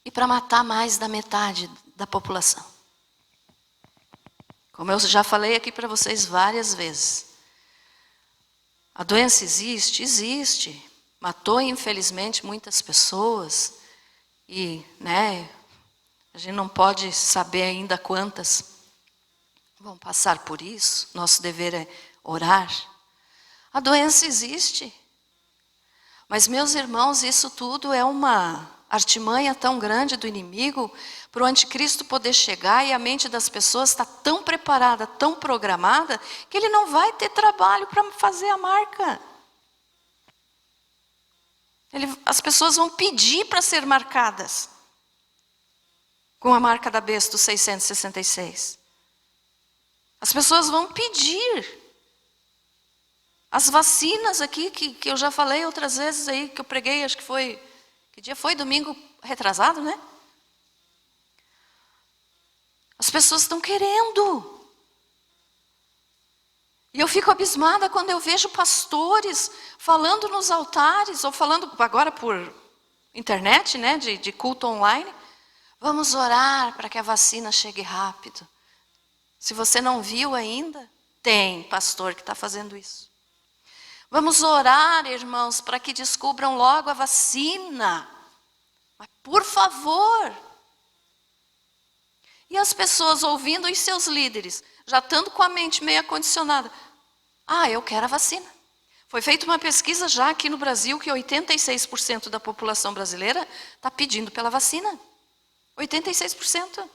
e para matar mais da metade da população. Como eu já falei aqui para vocês várias vezes. A doença existe? Existe. Matou, infelizmente, muitas pessoas. E, né, a gente não pode saber ainda quantas vão passar por isso. Nosso dever é orar. A doença existe. Mas, meus irmãos, isso tudo é uma artimanha tão grande do inimigo para o anticristo poder chegar e a mente das pessoas está tão preparada, tão programada, que ele não vai ter trabalho para fazer a marca. As pessoas vão pedir para ser marcadas com a marca da besta, o 666. As pessoas vão pedir. As vacinas aqui, que eu já falei outras vezes aí, que eu preguei, acho que foi... Que dia foi? Domingo retrasado, né? As pessoas estão querendo. E eu fico abismada quando eu vejo pastores falando nos altares, ou falando agora por internet, né, de culto online. Vamos orar para que a vacina chegue rápido. Se você não viu ainda, tem pastor que está fazendo isso. Vamos orar, irmãos, para que descubram logo a vacina. Mas, por favor. E as pessoas ouvindo os seus líderes, já estando com a mente meio acondicionada. Eu quero a vacina. Foi feita uma pesquisa já aqui no Brasil que 86% da população brasileira está pedindo pela vacina. 86%.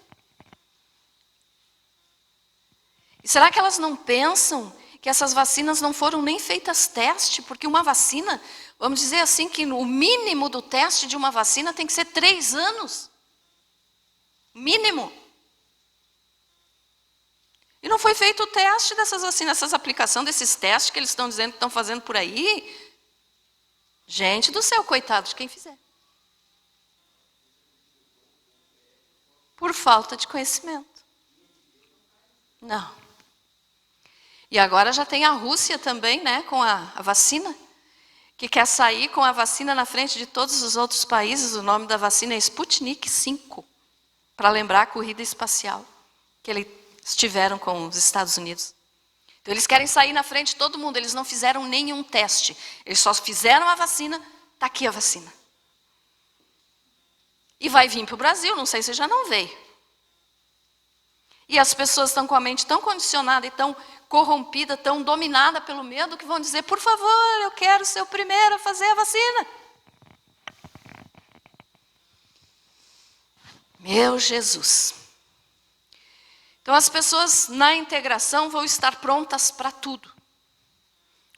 E será que elas não pensam que essas vacinas não foram nem feitas teste? Porque uma vacina, vamos dizer assim, que o mínimo do teste de uma vacina tem que ser 3 anos. Mínimo. E não foi feito o teste dessas vacinas, essas aplicações desses testes que eles estão dizendo que estão fazendo por aí. Gente do céu, coitado de quem fizer. Por falta de conhecimento. Não. E agora já tem a Rússia também, né, com a vacina, que quer sair com a vacina na frente de todos os outros países. O nome da vacina é Sputnik 5, para lembrar a corrida espacial que eles tiveram com os Estados Unidos. Então eles querem sair na frente de todo mundo, eles não fizeram nenhum teste. Eles só fizeram a vacina, está aqui a vacina. E vai vir para o Brasil, não sei se já não veio. E as pessoas estão com a mente tão condicionada e tão corrompida, tão dominada pelo medo, que vão dizer, por favor, eu quero ser o primeiro a fazer a vacina. Meu Jesus. Então as pessoas na integração vão estar prontas para tudo.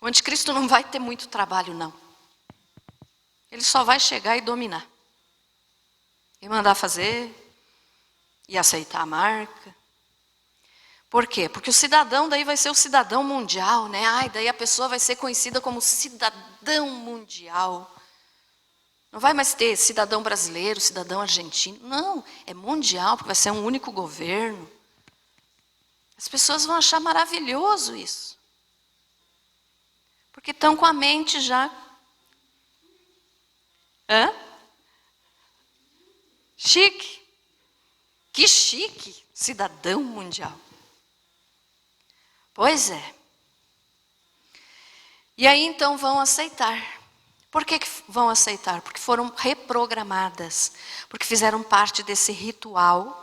O anticristo não vai ter muito trabalho, não. Ele só vai chegar e dominar. E mandar fazer, e aceitar a marca. Por quê? Porque o cidadão daí vai ser o cidadão mundial, né? Daí a pessoa vai ser conhecida como cidadão mundial. Não vai mais ter cidadão brasileiro, cidadão argentino. Não, é mundial, porque vai ser um único governo. As pessoas vão achar maravilhoso isso. Porque estão com a mente já. Chique. Que chique, cidadão mundial. Pois é. E aí então vão aceitar. Por que vão aceitar? Porque foram reprogramadas. Porque fizeram parte desse ritual.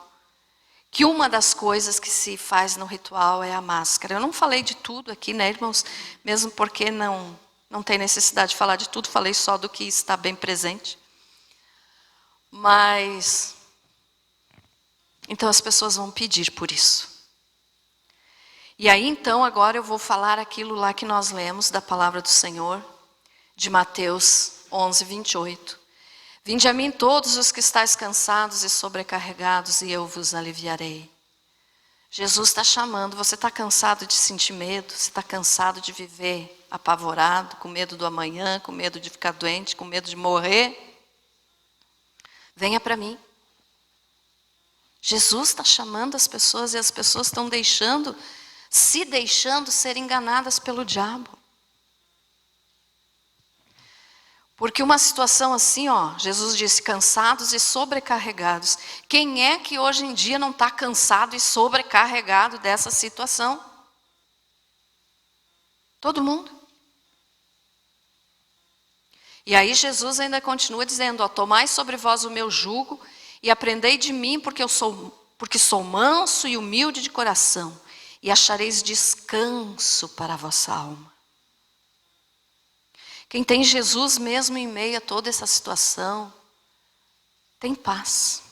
Que uma das coisas que se faz no ritual é a máscara. Eu não falei de tudo aqui, né, irmãos? Mesmo porque não tem necessidade de falar de tudo. Falei só do que está bem presente. Mas... então as pessoas vão pedir por isso. E aí então agora eu vou falar aquilo lá que nós lemos da palavra do Senhor, de Mateus 11, 28. Vinde a mim todos os que estáis cansados e sobrecarregados, e eu vos aliviarei. Jesus está chamando, você está cansado de sentir medo, você está cansado de viver apavorado, com medo do amanhã, com medo de ficar doente, com medo de morrer? Venha para mim. Jesus está chamando as pessoas e as pessoas estão se deixando ser enganadas pelo diabo. Porque uma situação assim, Jesus disse, cansados e sobrecarregados. Quem é que hoje em dia não está cansado e sobrecarregado dessa situação? Todo mundo. E aí Jesus ainda continua dizendo, tomai sobre vós o meu jugo e aprendei de mim, porque sou manso e humilde de coração, e achareis descanso para a vossa alma. Quem tem Jesus mesmo em meio a toda essa situação, tem paz.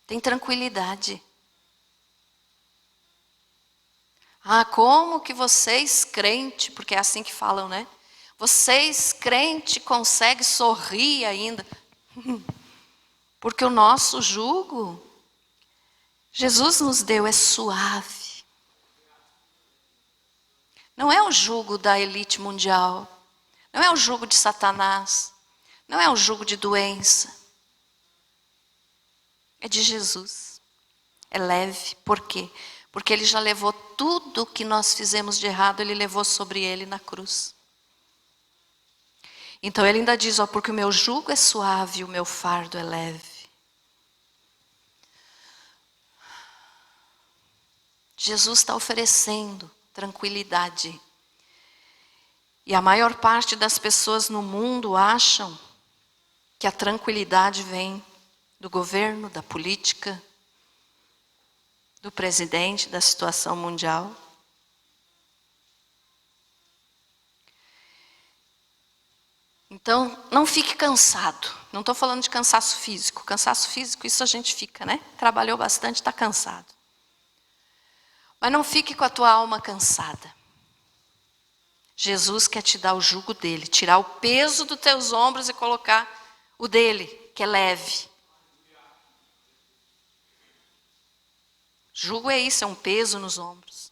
Tem tranquilidade. Como que vocês, crente, porque é assim que falam, né? Vocês, crente, conseguem sorrir ainda. Porque o nosso jugo, Jesus nos deu, é suave. Não é o jugo da elite mundial. Não é o jugo de Satanás. Não é o jugo de doença. É de Jesus. É leve. Por quê? Porque Ele já levou tudo o que nós fizemos de errado, Ele levou sobre Ele na cruz. Então Ele ainda diz, ó, porque o meu jugo é suave, o meu fardo é leve. Jesus está oferecendo tranquilidade. E a maior parte das pessoas no mundo acham que a tranquilidade vem do governo, da política, do presidente, da situação mundial. Então, não fique cansado. Não estou falando de cansaço físico. Cansaço físico, isso a gente fica, né? Trabalhou bastante, está cansado. Mas não fique com a tua alma cansada. Jesus quer te dar o jugo dele, tirar o peso dos teus ombros e colocar o dele, que é leve. Jugo é isso, é um peso nos ombros.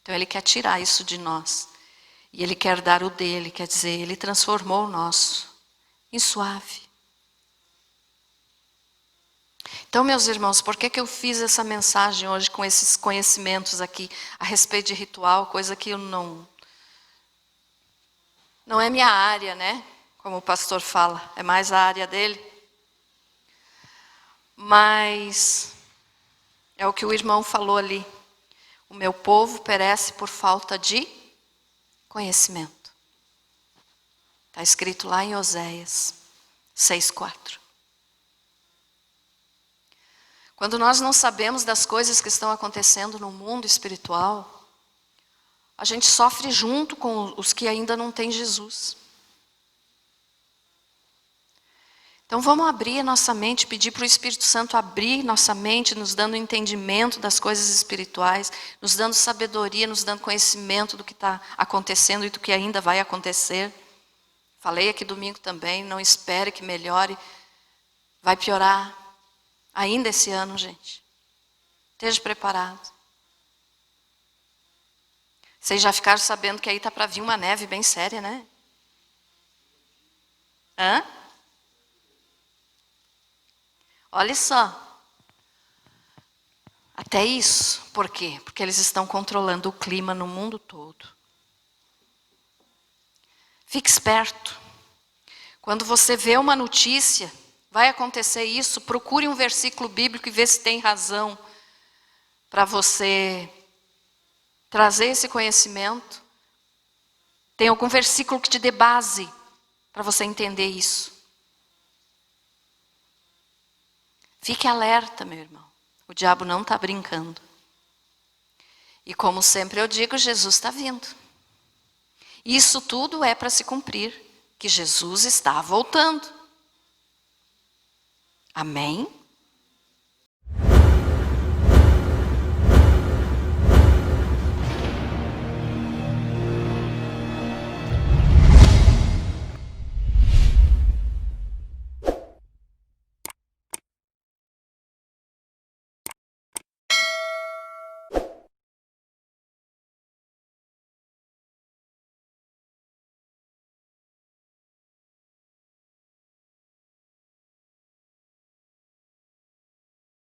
Então Ele quer tirar isso de nós. E Ele quer dar o dele, quer dizer, Ele transformou o nosso em suave. Então, meus irmãos, por que eu fiz essa mensagem hoje com esses conhecimentos aqui a respeito de ritual, coisa que eu não é minha área, né? Como o pastor fala, é mais a área dele. Mas é o que o irmão falou ali. O meu povo perece por falta de conhecimento. Está escrito lá em Oséias 6:4. Quando nós não sabemos das coisas que estão acontecendo no mundo espiritual, a gente sofre junto com os que ainda não têm Jesus. Então vamos abrir a nossa mente, pedir para o Espírito Santo abrir nossa mente, nos dando entendimento das coisas espirituais, nos dando sabedoria, nos dando conhecimento do que está acontecendo e do que ainda vai acontecer. Falei aqui domingo também, não espere que melhore, vai piorar ainda esse ano, gente. Esteja preparado. Vocês já ficaram sabendo que aí está para vir uma neve bem séria, né? Hã? Olha só. Até isso. Por quê? Porque eles estão controlando o clima no mundo todo. Fique esperto. Quando você vê uma notícia, vai acontecer isso, procure um versículo bíblico e vê se tem razão para você trazer esse conhecimento. Tem algum versículo que te dê base para você entender isso. Fique alerta, meu irmão. O diabo não está brincando. E como sempre eu digo, Jesus está vindo. Isso tudo é para se cumprir, que Jesus está voltando. Amém?